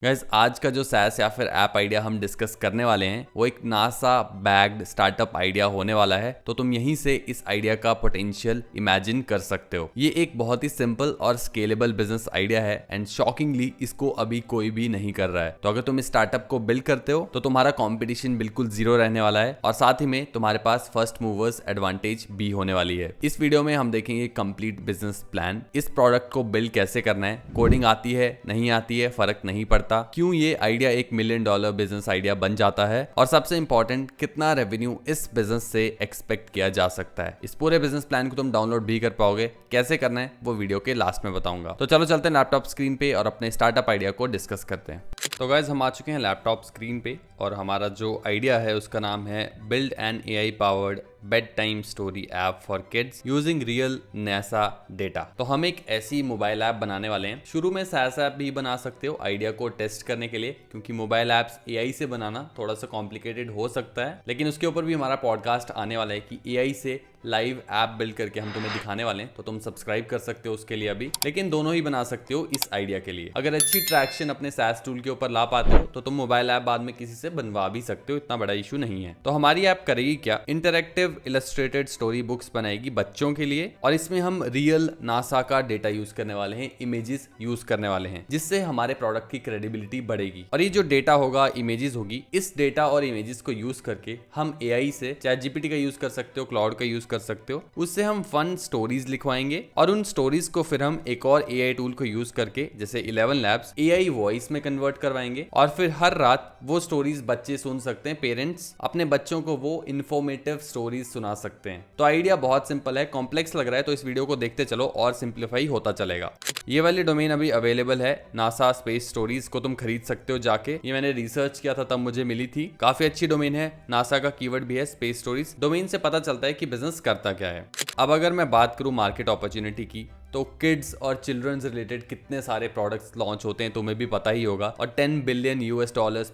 Guys आज का जो SaaS या फिर ऐप आइडिया हम डिस्कस करने वाले हैं वो एक नासा बैग्ड स्टार्टअप आइडिया होने वाला है। तो तुम यहीं से इस आइडिया का पोटेंशियल इमेजिन कर सकते हो। ये एक बहुत ही सिंपल और स्केलेबल बिजनेस आइडिया है एंड शॉकिंगली इसको अभी कोई भी नहीं कर रहा है। तो अगर तुम इस स्टार्टअप को बिल्ड करते हो तो तुम्हारा कॉम्पिटिशन बिल्कुल जीरो रहने वाला है और साथ ही में तुम्हारे पास फर्स्ट मूवर्स एडवांटेज भी होने वाली है। इस वीडियो में हम देखेंगे कंप्लीट बिजनेस प्लान, इस प्रोडक्ट को बिल्ड कैसे करना है, कोडिंग आती है नहीं आती है फर्क नहीं पड़ता, क्यों ये आइडिया $1 मिलियन बिजनेस आइडिया बन जाता है और सबसे इंपॉर्टेंट कितना रेवेन्यू इस बिजनेस से एक्सपेक्ट किया जा सकता है। इस पूरे बिजनेस प्लान को तुम डाउनलोड भी कर पाओगे, कैसे करना है वो वीडियो के लास्ट में बताऊंगा। तो चलो चलते हैं लैपटॉप स्क्रीन पे और अपने स्टार्टअप आइडिया को डिस्कस करते हैं। तो गाइस हम आ चुके हैं लैपटॉप स्क्रीन पे और हमारा जो आइडिया है उसका नाम है build an AI powered bed time story app for kids using real NASA data. तो हम एक ऐसी मोबाइल ऐप बनाने वाले हैं। शुरू में SaaS ऐप भी बना सकते हो आइडिया को टेस्ट करने के लिए, क्योंकि मोबाइल ऐप्स AI से बनाना थोड़ा सा कॉम्प्लिकेटेड हो सकता है, लेकिन उसके ऊपर भी हमारा पॉडकास्ट आने वाला है कि AI से लाइव ऐप बिल्ड करके हम तुम्हें दिखाने वाले हैं। तो तुम सब्सक्राइब कर सकते हो उसके लिए अभी, लेकिन दोनों ही बना सकते हो इस आइडिया के लिए। अगर अच्छी ट्रैक्शन अपने SaaS टूल के ऊपर ला पाते हो तो तुम मोबाइल ऐप बाद में किसी से बनवा भी सकते हो, इतना बड़ा इशू नहीं है। तो हमारी ऐप करेगी क्या, इंटरैक्टिव इलस्ट्रेटेड स्टोरी बुक्स बनाएगी बच्चों के लिए और इसमें हम रियल नासा का डेटा यूज करने वाले हैं, इमेजेस यूज करने वाले हैं, जिससे हमारे प्रोडक्ट की क्रेडिबिलिटी बढ़ेगी। और ये जो डेटा होगा, इमेजेस होगी, इस डेटा और इमेजेस को यूज करके हम AI से ChatGPT का यूज कर सकते हो, क्लाउड का यूज कर सकते हो, उससे हम फन स्टोरीज लिखवाएंगे और उन स्टोरीज को फिर हम एक और AI टूल को यूज करके जैसे 11 Labs AI वॉइस में कन्वर्ट करवाएंगे और फिर हर रात वो स्टोरीज बच्चे सुन सकते हैं। पेरेंट्स अपने बच्चों को वो इन्फॉर्मेटिव स्टोरीज सुना सकते हैं। तो आइडिया बहुत सिंपल है, कॉम्प्लेक्स लग रहा है तो इस वीडियो को देखते चलो और सिंप्लीफाई होता चलेगा। ये वाली डोमेन अभी अवेलेबल है, नासा स्पेस स्टोरीज को तुम खरीद सकते हो जाके। ये मैंने रिसर्च किया था तब मुझे मिली थी, काफी अच्छी डोमेन है। नासा का कीवर्ड भी है स्पेस स्टोरीज। डोमेन से पता चलता है कि बिजनेस करता क्या है। अब अगर मैं बात करूं मार्केट अपॉर्चुनिटी की, तो किड्स और चिल्ड्रंस रिलेटेड कितने सारे प्रोडक्ट्स लॉन्च होते हैं तुम्हें भी पता ही होगा और $10 बिलियन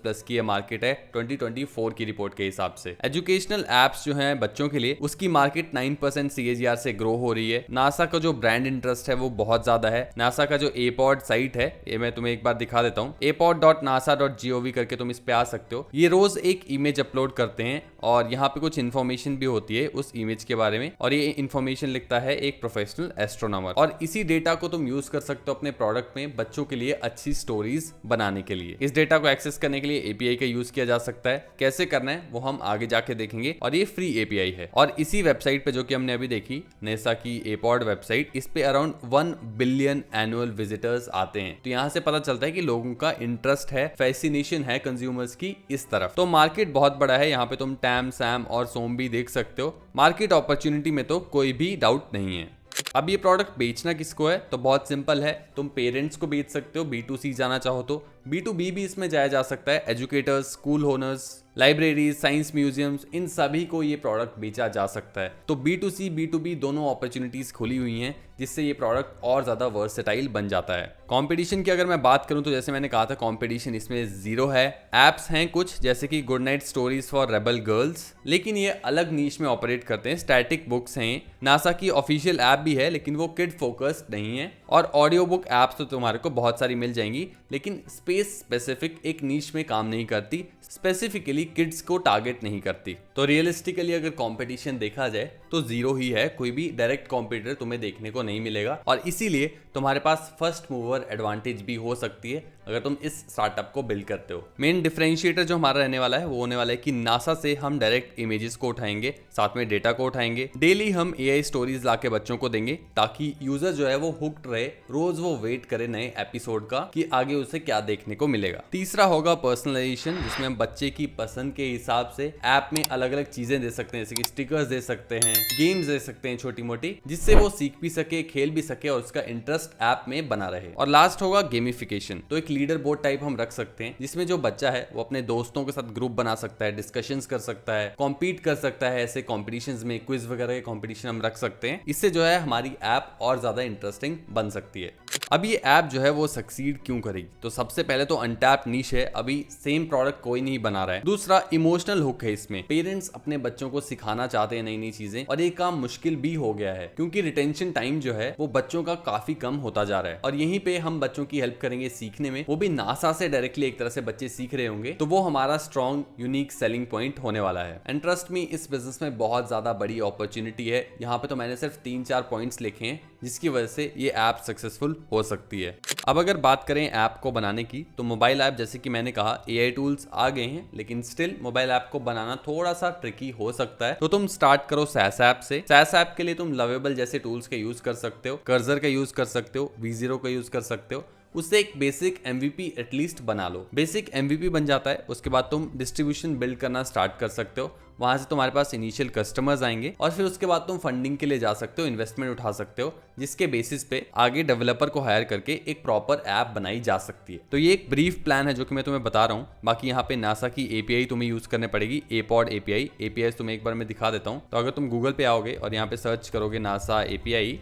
प्लस की ये मार्केट है 2024 की रिपोर्ट के हिसाब से। एजुकेशनल एप्स जो हैं बच्चों के लिए, उसकी मार्केट 9% CAGR से ग्रो हो रही है। नासा का जो ब्रांड इंटरेस्ट है वो बहुत ज्यादा है। नासा का जो APOD साइट है, ये मैं तुम्हें एक बार दिखा देता हूँ, apod.nasa.gov करके तुम इस पे आ सकते हो। ये रोज एक इमेज अपलोड करते हैं और यहाँ पे कुछ इन्फॉर्मेशन भी होती है उस इमेज के बारे में, और ये इन्फॉर्मेशन लिखता है एक प्रोफेशनल एस्ट्रोनॉमर। और इसी डेटा को तुम यूज कर सकते हो अपने प्रोडक्ट में बच्चों के लिए अच्छी स्टोरीज बनाने के लिए। इस डेटा को एक्सेस करने के लिए API का यूज किया जा सकता है। कैसे करना है वो हम आगे जाके देखेंगे और ये फ्री API है। और इसी वेबसाइट पे जो कि हमने अभी देखी, नासा की APOD वेबसाइट, इस पे अराउंड 1 बिलियन एनुअल विजिटर्स आते हैं। तो यहाँ से पता चलता है कि लोगों का इंटरेस्ट है, फैसिनेशन है कंज्यूमर्स की इस तरफ। तो मार्केट बहुत बड़ा है, यहाँ पे तुम टैम, सैम और सोम भी देख सकते हो। मार्केट अपॉर्चुनिटी में तो कोई भी डाउट नहीं है। अब ये प्रोडक्ट बेचना किसको है, तो बहुत सिंपल है, तुम पेरेंट्स को बेच सकते हो। B2C जाना चाहो तो B2B भी इसमें जाया जा सकता है। Educators, school owners, libraries, science museums, इन सभी को ये प्रोडक्ट बेचा जा सकता है। तो B2C B2B दोनों अपॉर्चुनिटीज खुली हुई हैं, जिससे ये प्रोडक्ट और ज्यादा वर्सेटाइल बन जाता है। कंपटीशन की अगर मैं बात करूं तो जैसे मैंने कहा था, कंपटीशन इसमें जीरो है। एप्स हैं कुछ जैसे कि good night stories for rebel girls, लेकिन ये अलग नीश में ऑपरेट करते हैं। स्टैटिक बुक्स हैं, नासा की ऑफिशियल ऐप भी है लेकिन वो किड फोकस्ड नहीं है। और ऑडियो बुक एप्स तो तुम्हारे को बहुत सारी मिल जाएंगी, लेकिन स्पेस स्पेसिफिक एक नीश में काम नहीं करती, स्पेसिफिकली किड्स को टारगेट नहीं करती। तो रियलिस्टिकली अगर कंपटीशन देखा जाए तो जीरो ही है, कोई भी डायरेक्ट कॉम्पिटिटर तुम्हें देखने को नहीं मिलेगा। और इसीलिए तुम्हारे पास फर्स्ट मूवर एडवांटेज भी हो सकती है अगर तुम इस स्टार्टअप को बिल्ड करते हो। मेन डिफरेंशिएटर जो हमारा रहने वाला है वो होने वाला है कि नासा से हम डायरेक्ट इमेजेस को उठाएंगे, साथ में डेटा को उठाएंगे। डेली हम AI स्टोरीज लाके बच्चों को देंगे ताकि यूजर जो है वो हुक्ड रहे, रोज वो वेट करे नए एपिसोड का कि आगे उसे क्या देखने को मिलेगा। तीसरा होगा पर्सनलाइजेशन, जिसमें हम बच्चे की पसंद के हिसाब से ऐप में अलग अलग चीजें दे सकते हैं, जैसे कि स्टिकर्स दे सकते हैं, गेम्स दे सकते हैं छोटी मोटी, जिससे वो सीख भी सके, खेल भी सके और उसका इंटरेस्ट ऐप में बना रहे। और लास्ट होगा गेमिफिकेशन। तो एक लीडर बोर्ड टाइप हम रख सकते हैं, जिसमें जो बच्चा है वो अपने दोस्तों के साथ ग्रुप बना सकता है, डिस्कशंस कर सकता है, कॉम्पीट कर सकता है। ऐसे कॉम्पिटिशंस में क्विज वगैरह के कॉम्पिटिशन हम रख सकते हैं। इससे जो है हमारी ऐप और ज्यादा इंटरेस्टिंग बन सकती है। अब ये ऐप जो है वो सक्सीड क्यों करेगी, तो सबसे पहले तो अनटैप नीश है, अभी सेम प्रोडक्ट कोई नहीं बना रहा है। दूसरा इमोशनल हुक है इसमें, पेरेंट्स अपने बच्चों को सिखाना चाहते हैं नई नई चीजें, और ये काम मुश्किल भी हो गया है क्योंकि रिटेंशन टाइम जो है वो बच्चों का काफी कम होता जा रहा है। और यहीं पे हम बच्चों की हेल्प करेंगे सीखने में, वो भी नासा से डायरेक्टली एक तरह से बच्चे सीख रहे होंगे, तो वो हमारा स्ट्रॉन्ग यूनिक सेलिंग पॉइंट होने वाला है। एंड ट्रस्ट मी, इस बिजनेस में बहुत ज्यादा बड़ी अपॉर्चुनिटी है। यहाँ पे तो मैंने सिर्फ 3-4 पॉइंट्स लिखे हैं जिसकी वजह से ये ऐप सक्सेसफुल हो सकती है। अब अगर बात करें ऐप को बनाने की, तो मोबाइल ऐप जैसे कि मैंने कहा AI टूल्स आ गए हैं, लेकिन स्टिल मोबाइल ऐप को बनाना थोड़ा सा ट्रिकी हो सकता है। तो तुम स्टार्ट करो SaaS ऐप से। SaaS ऐप के लिए तुम लवेबल जैसे टूल्स का यूज कर सकते हो, कर्जर का यूज कर सकते हो, V0 का यूज कर सकते हो। उससे एक बेसिक MVP एटलीस्ट बना लो। बेसिक MVP बन जाता है, उसके बाद तुम डिस्ट्रीब्यूशन बिल्ड करना स्टार्ट कर सकते हो। वहां से तुम्हारे पास इनिशियल कस्टमर्स आएंगे और फिर उसके बाद तुम फंडिंग के लिए जा सकते हो, इन्वेस्टमेंट उठा सकते हो, जिसके बेसिस पे आगे डेवलपर को हायर करके एक प्रॉपर ऐप बनाई जा सकती है। तो ये एक ब्रीफ प्लान है जो कि मैं तुम्हें बता रहा हूँ। बाकी यहाँ पे नासा की API तुम्हें यूज करने पड़ेगी, APOD API तुम्हें एक बार मैं दिखा देता हूँ। तो अगर तुम गूगल पे आओगे और यहाँ पे सर्च करोगे नासा API,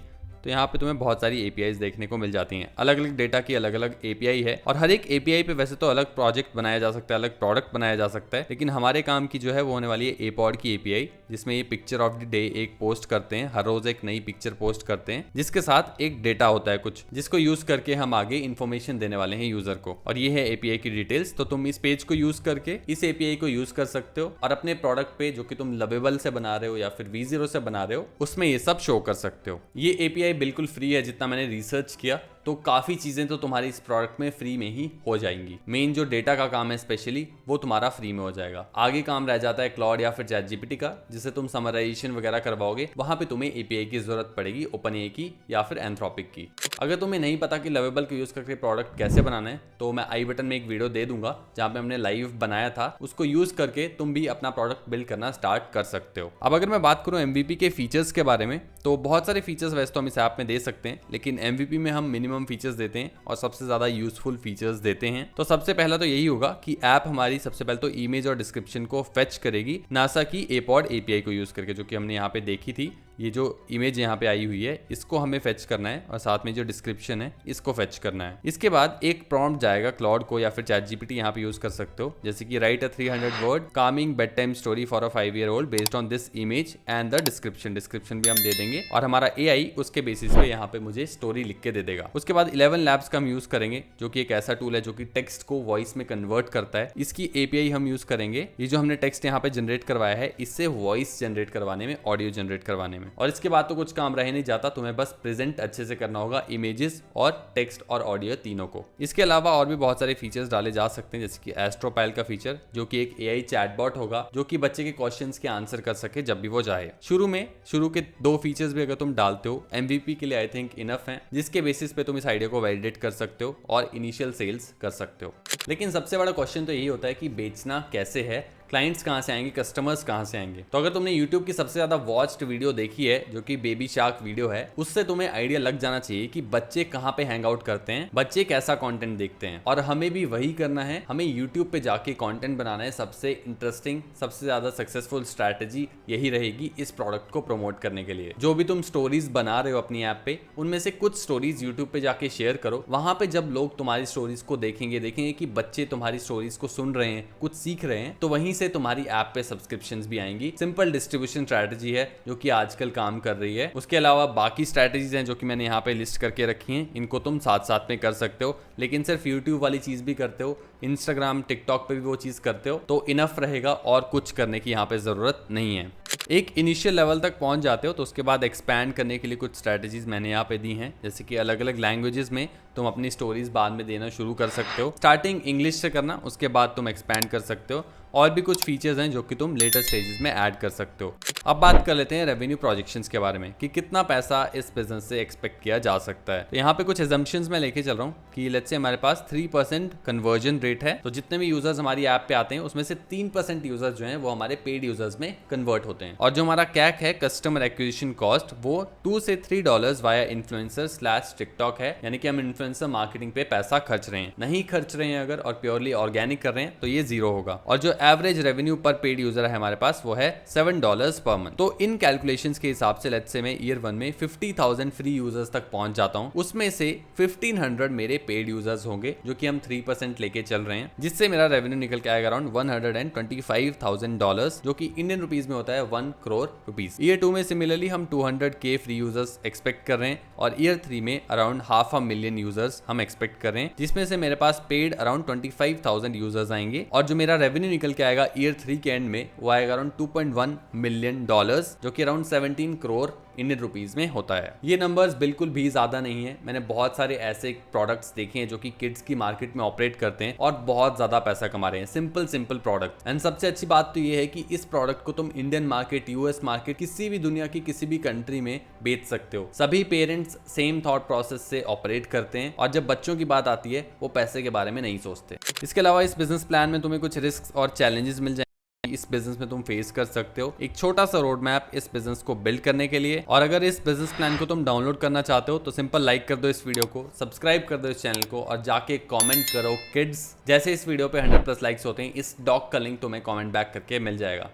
तो यहाँ पे तुम्हें बहुत सारी APIs देखने को मिल जाती हैं। अलग अलग डेटा की अलग अलग API है, और हर एक API पे वैसे तो अलग प्रोजेक्ट बनाया जा सकता है, अलग प्रोडक्ट बनाया जा सकता है, लेकिन हमारे काम की जो है वो होने वाली है APOD की API, जिसमें ये पिक्चर ऑफ द डे एक पोस्ट करते हैं, हर रोज एक नई पिक्चर पोस्ट करते हैं, जिसके साथ एक डेटा होता है कुछ, जिसको यूज करके हम आगे इन्फॉर्मेशन देने वाले हैं यूजर को। और ये है API की डिटेल्स। तो तुम इस पेज को यूज करके इस API को यूज कर सकते हो और अपने प्रोडक्ट पे जो कि तुम लवेबल से बना रहे हो या फिर V0 से बना रहे हो, उसमें ये सब शो कर सकते हो। ये API बिल्कुल फ्री है, जितना मैंने रिसर्च किया तो काफी चीजें तो तुम्हारी इस प्रोडक्ट में फ्री में ही हो जाएंगी। मेन जो डेटा का काम है स्पेशली, वो तुम्हारा फ्री में हो जाएगा। आगे काम रह जाता है क्लाउड या फिर ChatGPT का, जिसे तुम समराइजेशन वगैरह करवाओगे, वहां पे तुम्हें API की जरूरत पड़ेगी, OpenAI की या फिर Anthropic की। अगर तुम्हें नहीं पता कि लवेबल को यूज करके प्रोडक्ट कैसे बनाना है, तो मैं आई बटन में एक वीडियो दे दूंगा जहां पे हमने लाइव बनाया था, उसको यूज करके तुम भी अपना प्रोडक्ट बिल्ड करना स्टार्ट कर सकते हो। अब अगर मैं बात करूं MVP के फीचर्स के बारे में, तो बहुत सारे फीचर्स वैसे तो हम इस ऐप में दे सकते हैं, लेकिन MVP में हम मिनिमम फीचर्स देते हैं और सबसे ज्यादा यूजफुल फीचर्स देते हैं। तो सबसे पहला तो यही होगा कि ऐप हमारी सबसे पहले तो इमेज और डिस्क्रिप्शन को फेच करेगी नासा की APOD API को यूज करके, जो कि हमने यहाँ पे देखी थी। ये जो इमेज यहाँ पे आई हुई है, इसको हमें फेच करना है और साथ में जो डिस्क्रिप्शन है इसको फेच करना है। इसके बाद एक प्रॉम्प्ट जाएगा क्लाउड को या फिर ChatGPT, यहाँ पे यूज कर सकते हो, जैसे कि right a 300 word Kameng bed time story for a 5-year-old based on this image and the description भी हम दे देंगे और हमारा AI उसके बेसिस पे यहाँ पे मुझे स्टोरी लिख के दे देगा। उसके बाद 11 Labs का हम यूज करेंगे, जो कि एक ऐसा टूल है जो कि टेक्स्ट को वॉइस में कन्वर्ट करता है। इसकी API हम यूज करेंगे। ये जो हमने टेक्स्ट यहाँ पे जनरेट करवाया है, इससे वॉइस जनरेट करवाने में, ऑडियो जनरेट करवाने में। और इसके बाद तो कुछ काम रह नहीं जाता, तुम्हें बस प्रेजेंट अच्छे से करना होगा इमेजेस और टेक्स्ट और ऑडियो तीनों को। इसके अलावा और भी बहुत सारे फीचर्स डाले जा सकते हैं, जैसे कि एस्ट्रोपाइल का फीचर, जो कि एक AI चैटबॉट होगा जो कि बच्चे के क्वेश्चंस के आंसर कर सके जब भी वो चाहे। शुरू के 2 फीचर्स भी अगर तुम डालते हो, MVP के लिए आई थिंक इनफ है, जिसके बेसिस पे तुम इस आइडिया को वैलिडेट कर सकते हो और इनिशियल सेल्स कर सकते हो। लेकिन सबसे बड़ा क्वेश्चन तो यही होता है कि बेचना कैसे है, क्लाइंट्स कहाँ से आएंगे, कस्टमर्स कहाँ से आएंगे। तो अगर तुमने YouTube की सबसे ज्यादा वॉच्ड वीडियो देखी है, जो कि बेबी शार्क वीडियो है, उससे तुम्हें आइडिया लग जाना चाहिए कि बच्चे कहाँ पे हैंग आउट करते हैं, बच्चे कैसा कंटेंट देखते हैं, और हमें भी वही करना है। हमें YouTube पे जाके कंटेंट बनाना है। सबसे इंटरेस्टिंग, सबसे ज्यादा सक्सेसफुल स्ट्रैटेजी यही रहेगी इस प्रोडक्ट को प्रमोट करने के लिए। जो भी तुम स्टोरीज बना रहे हो अपनी ऐप पे, उनमें से कुछ स्टोरीज YouTube पे जाके शेयर करो। वहां पे जब लोग तुम्हारी स्टोरीज को देखेंगे कि बच्चे तुम्हारी स्टोरीज को सुन रहे हैं, कुछ सीख रहे हैं, तो वहीं से तुम्हारी ऐप पे सब्सक्रिप्शंस भी आएंगी। सिंपल डिस्ट्रीब्यूशन स्ट्रैटेजी है जो कि आजकल काम कर रही है। उसके अलावा बाकी स्ट्रैटेजीज हैं जो कि मैंने यहाँ पे लिस्ट करके रखी हैं, इनको तुम साथ साथ में कर सकते हो। लेकिन सिर्फ YouTube वाली चीज भी करते हो, Instagram, TikTok पे भी वो चीज करते हो, तो इनफ रहेगा और कुछ करने की यहाँ पे जरूरत नहीं है। एक इनिशियल लेवल तक पहुंच जाते हो तो उसके बाद एक्सपैंड करने के लिए कुछ स्ट्रैटेजीज मैंने यहाँ पे दी हैं, जैसे कि अलग अलग लैंग्वेजेस में तुम अपनी स्टोरीज बाद में देना शुरू कर सकते हो। स्टार्टिंग इंग्लिश से करना, उसके बाद तुम एक्सपैंड कर सकते हो। और भी कुछ फीचर्स हैं जो कि तुम लेटर स्टेजेस में ऐड कर सकते हो। अब बात कर लेते हैं रेवेन्यू प्रोजेक्शंस के बारे में कि कितना पैसा इस बिजनेस से एक्सपेक्ट किया जा सकता है। तो यहाँ पे कुछ एजम्पशंस मैं लेके चल रहा हूँ कि लेट्स से हमारे पास 3% कन्वर्जन रेट है, तो जितने भी यूजर्स हमारी ऐप पे आते हैं उसमें से 3% यूजर्स जो हैं वो हमारे पेड यूजर्स में कन्वर्ट होते हैं। और जो हमारा CAC है, कस्टमर एक्विजिशन कॉस्ट, वो $2 से $3 वाया इन्फ्लुएंसर/टिकटॉक है। यानी कि हम इन्फ्लुएंसर मार्केटिंग पे पैसा खर्च रहे हैं। नहीं खर्च रहे हैं अगर और प्योरली ऑर्गेनिक कर रहे हैं तो ये 0 होगा। और जो एवरेज रेवेन्यू पर पेड यूजर है हमारे पास वो है $7 पर मंथ। तो इन कैलकुलेशंस के हिसाब से लेट्स से मैं ईयर 1 में 50,000 फ्री यूजर्स तक पहुंच जाता हूं, उसमें से 1500 मेरे पेड यूजर्स होंगे जो कि हम 3% लेके चल रहे हैं, जिससे मेरा रेवेन्यू निकल के आएगा अराउंड $125,000 जो कि इंडियन रुपीज में होता है 1 करोड़ रुपीज। ईयर 2 में सिमिलरली हम 200K फ्री यूजर्स एक्सपेक्ट कर रहे हैं और ईयर 3 में अराउंड 500,000 यूजर्स हम एक्सपेक्ट कर रहे हैं, जिसमें से मेरे पास पेड अराउंड 25,000 यूजर्स आएंगे और जो मेरा रेवेन्यू निकल के आएगा ईयर 3 के एंड में वो आएगा अराउंड $2.1 मिलियन जो कि अराउंड 17 करोड़ इंडियन रुपीज में होता है। ये नंबर्स बिल्कुल भी ज्यादा नहीं है। मैंने बहुत सारे ऐसे प्रोडक्ट्स देखे हैं जो कि किड्स की मार्केट में ऑपरेट करते हैं और बहुत ज्यादा पैसा कमा रहे हैं, सिंपल प्रोडक्ट। एंड सबसे अच्छी बात तो ये है कि इस प्रोडक्ट को तुम इंडियन मार्केट, यूएस मार्केट, किसी भी दुनिया की किसी भी कंट्री में बेच सकते हो। सभी पेरेंट्स सेम थॉट प्रोसेस से ऑपरेट करते हैं और जब बच्चों की बात आती है वो पैसे के बारे में नहीं सोचते। इसके अलावा इस बिजनेस प्लान में तुम्हें कुछ रिस्क और चैलेंजेस मिल जाएंगे इस बिजनेस में तुम फेस कर सकते हो। एक छोटा सा रोड मैप इस बिजनेस को बिल्ड करने के लिए। और अगर इस बिजनेस प्लान को तुम डाउनलोड करना चाहते हो तो सिंपल लाइक कर दो इस वीडियो को, सब्सक्राइब कर दो इस चैनल को और जाके कमेंट करो किड्स। जैसे इस वीडियो पे 100+ लाइक्स होते हैं, इस डॉग का लिंक तुम्हें कमेंट बैक करके मिल जाएगा।